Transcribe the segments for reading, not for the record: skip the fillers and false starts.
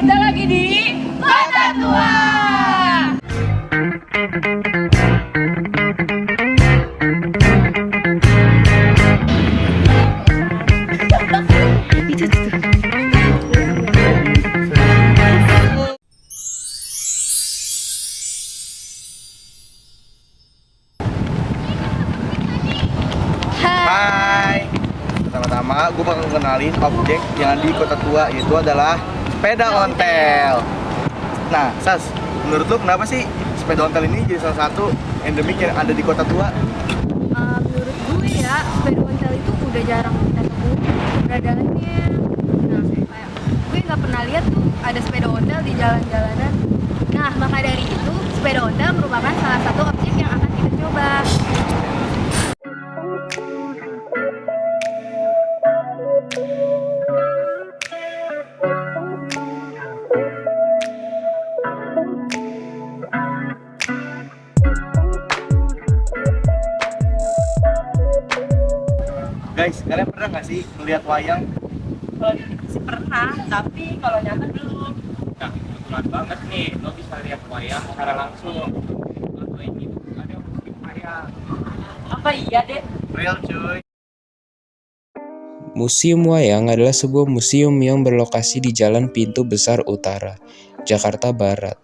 Kita lagi di Kota Tua. Hai, pertama-tama gue bakal kenalin objek yang ada di Kota Tua, yaitu adalah sepeda ontel. Nah, Sas, menurut lu kenapa sih sepeda ontel ini jadi salah satu endemik yang ada di Kota Tua? Menurut gue ya, sepeda ontel itu udah jarang kita temui keberadaannya. Nah, kayak gue nggak pernah lihat tuh ada sepeda ontel di jalan-jalanan. Nah, maka dari itu sepeda ontel merupakan salah satu objek yang akan kita coba. Guys, kalian pernah nggak sih melihat wayang? Kalau di TV sih pernah, tapi kalau nyata belum. Nah, kebetulan banget nih, lo bisa lihat wayang secara langsung. Lo ini ada musim wayang. Apa iya, Dek? Real cuy. Museum Wayang adalah sebuah museum yang berlokasi di Jalan Pintu Besar Utara, Jakarta Barat.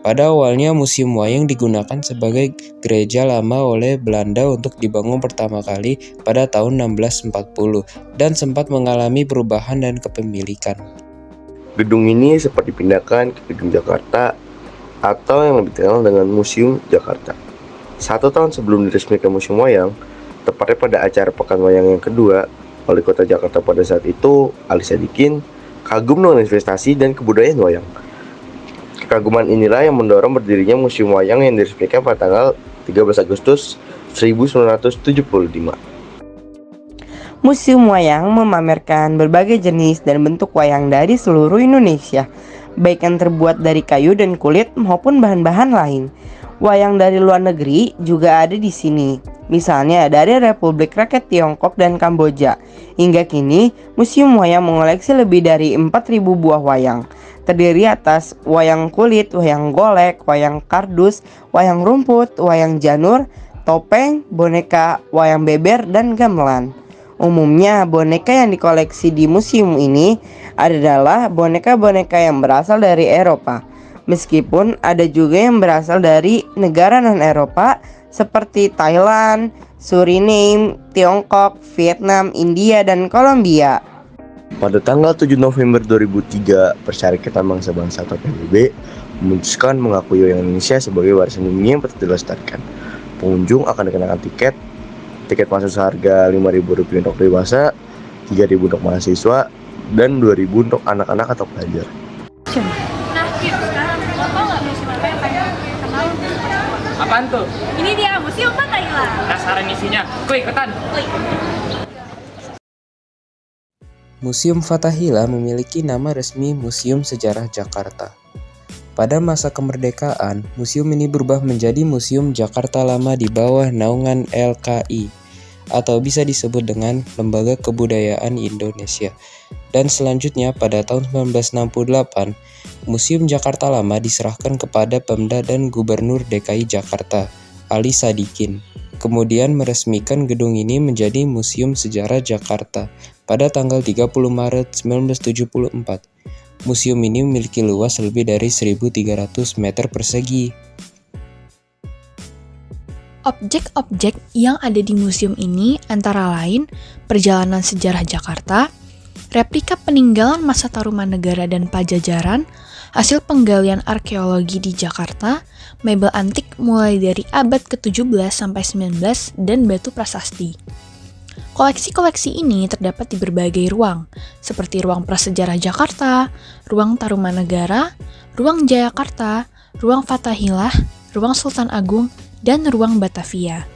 Pada awalnya Museum Wayang digunakan sebagai gereja lama oleh Belanda untuk dibangun pertama kali pada tahun 1640 dan sempat mengalami perubahan dan kepemilikan. Gedung ini sempat dipindahkan ke Gedung Jakarta atau yang lebih dikenal dengan Museum Jakarta. 1 tahun sebelum diresmikan Museum Wayang, tepatnya pada acara Pekan Wayang yang kedua, Wali Kota Jakarta pada saat itu, Ali Sadikin, kagum dengan investasi dan kebudayaan wayang. Kekaguman inilah yang mendorong berdirinya Museum Wayang yang diresmikan pada tanggal 13 Agustus 1975. Museum Wayang memamerkan berbagai jenis dan bentuk wayang dari seluruh Indonesia, baik yang terbuat dari kayu dan kulit maupun bahan-bahan lain. Wayang dari luar negeri juga ada di sini, misalnya dari Republik Rakyat Tiongkok dan Kamboja. Hingga kini, Museum Wayang mengoleksi lebih dari 4.000 buah wayang, terdiri atas wayang kulit, wayang golek, wayang kardus, wayang rumput, wayang janur, topeng, boneka, wayang beber, dan gamelan. Umumnya, boneka yang dikoleksi di museum ini adalah boneka-boneka yang berasal dari Eropa. Meskipun ada juga yang berasal dari negara non-Eropa seperti Thailand, Suriname, Tiongkok, Vietnam, India, dan Kolombia. Pada tanggal 7 November 2003, Persyarikatan Bangsa-Bangsa atau PBB memutuskan mengakui wayang Indonesia sebagai warisan dunia yang patut dilestarikan. Pengunjung akan dikenakan tiket masuk seharga Rp5.000 untuk dewasa, Rp3.000 untuk mahasiswa, dan Rp2.000 untuk anak-anak atau pelajar. Nah, Kim, sekarang lo tau nggak museum apa yang pengen kenal? Apaan tuh? Ini dia, Museum Fathahillah. Penasaran isinya? Gue ikutan. Museum Fathahillah memiliki nama resmi Museum Sejarah Jakarta. Pada masa kemerdekaan, museum ini berubah menjadi Museum Jakarta Lama di bawah naungan LKI, atau bisa disebut dengan Lembaga Kebudayaan Indonesia. Dan selanjutnya pada tahun 1968, Museum Jakarta Lama diserahkan kepada Pemda dan Gubernur DKI Jakarta, Ali Sadikin. Kemudian meresmikan gedung ini menjadi Museum Sejarah Jakarta pada tanggal 30 Maret 1974. Museum ini memiliki luas lebih dari 1.300 meter persegi. Objek-objek yang ada di museum ini antara lain perjalanan sejarah Jakarta, replika peninggalan masa Tarumanegara dan Pajajaran, hasil penggalian arkeologi di Jakarta, mebel antik mulai dari abad ke-17 sampai 19 dan batu prasasti. Koleksi-koleksi ini terdapat di berbagai ruang, seperti ruang Prasejarah Jakarta, ruang Tarumanegara, ruang Jayakarta, ruang Fathahillah, ruang Sultan Agung, dan ruang Batavia.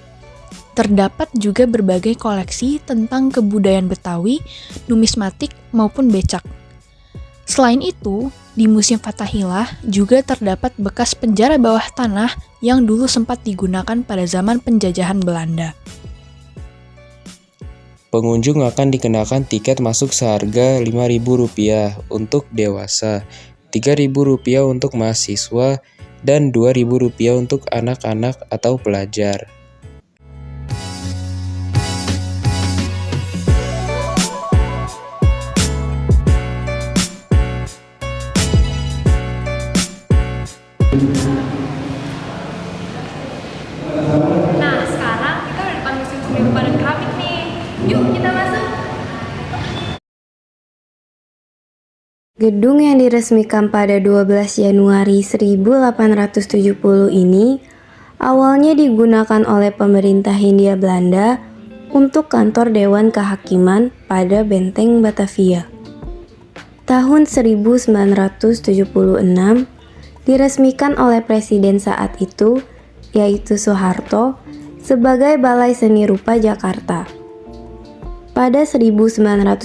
Terdapat juga berbagai koleksi tentang kebudayaan Betawi, numismatik, maupun becak. Selain itu, di Museum Fathahillah juga terdapat bekas penjara bawah tanah yang dulu sempat digunakan pada zaman penjajahan Belanda. Pengunjung akan dikenakan tiket masuk seharga Rp5.000 untuk dewasa Rp3.000 untuk mahasiswa, dan Rp2.000 untuk anak-anak atau pelajar. Nah, sekarang kita udah depan musim seni rupa dan keramik nih. Yuk, kita masuk. Gedung yang diresmikan pada 12 Januari 1870 ini awalnya digunakan oleh pemerintah Hindia Belanda untuk kantor Dewan Kehakiman pada Benteng Batavia. Tahun 1976 diresmikan oleh presiden saat itu, yaitu Soeharto, sebagai Balai Seni Rupa Jakarta. Pada 1990,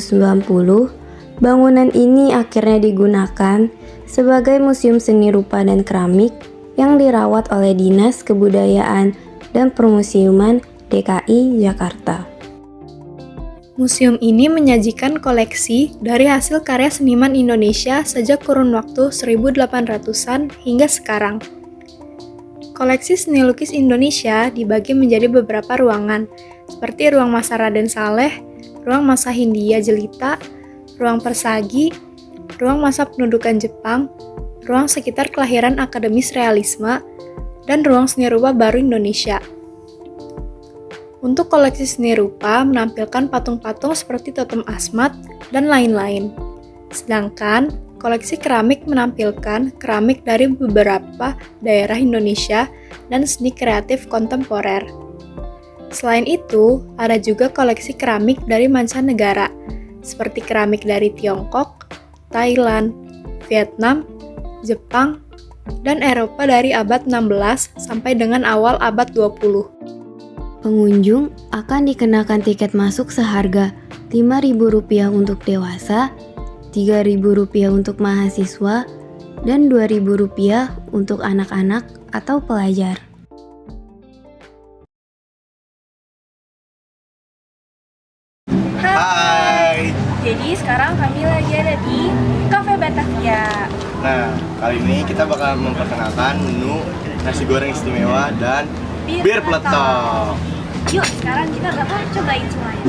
bangunan ini akhirnya digunakan sebagai Museum Seni Rupa dan Keramik yang dirawat oleh Dinas Kebudayaan dan Permusiuman DKI Jakarta. Museum ini menyajikan koleksi dari hasil karya seniman Indonesia sejak kurun waktu 1800-an hingga sekarang. Koleksi seni lukis Indonesia dibagi menjadi beberapa ruangan, seperti ruang masa Raden Saleh, ruang masa Hindia Jelita, ruang persagi, ruang masa pendudukan Jepang, ruang sekitar kelahiran akademis realisme, dan ruang seni rupa baru Indonesia. Untuk koleksi seni rupa menampilkan patung-patung seperti totem Asmat dan lain-lain. Sedangkan koleksi keramik menampilkan keramik dari beberapa daerah Indonesia dan seni kreatif kontemporer. Selain itu, ada juga koleksi keramik dari mancanegara, seperti keramik dari Tiongkok, Thailand, Vietnam, Jepang, dan Eropa dari abad 16 sampai dengan awal abad 20. Pengunjung akan dikenakan tiket masuk seharga Rp5.000 untuk dewasa, Rp3.000 untuk mahasiswa, dan Rp2.000 untuk anak-anak atau pelajar. Hai. Jadi sekarang kami lagi ada di Cafe Batavia. Nah, kali ini kita bakal memperkenalkan menu nasi goreng istimewa dan bir peletok. Yuk, sekarang kita bakal cobain semuanya.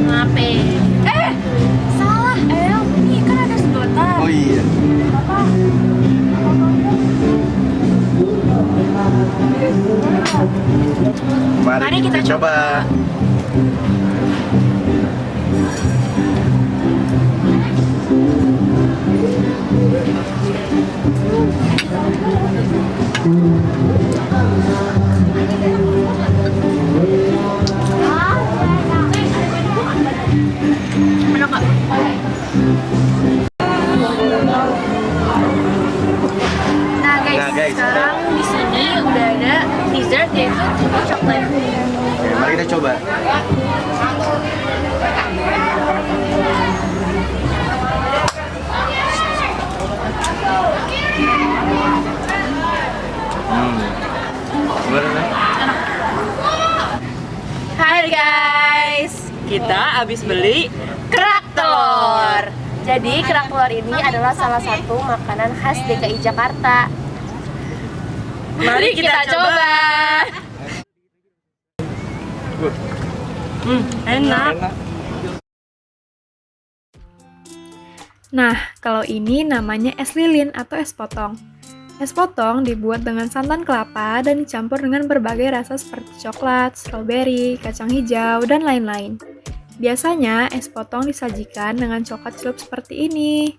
Ngapain? Salah, ini kan ada sedotan. Oh iya. Apa? Mari kita coba. Nah guys, sekarang di sini udah ada dessert yaitu coklat. Oke, mari kita coba. Gimana? Hai guys, kita habis beli kerak telur. Jadi kerak telur ini adalah salah satu makanan khas DKI Jakarta. Mari kita coba. Enak. Nah, kalau ini namanya es lilin atau es potong. Es potong dibuat dengan santan kelapa dan dicampur dengan berbagai rasa seperti coklat, stroberi, kacang hijau, dan lain-lain. Biasanya es potong disajikan dengan coklat sirup seperti ini.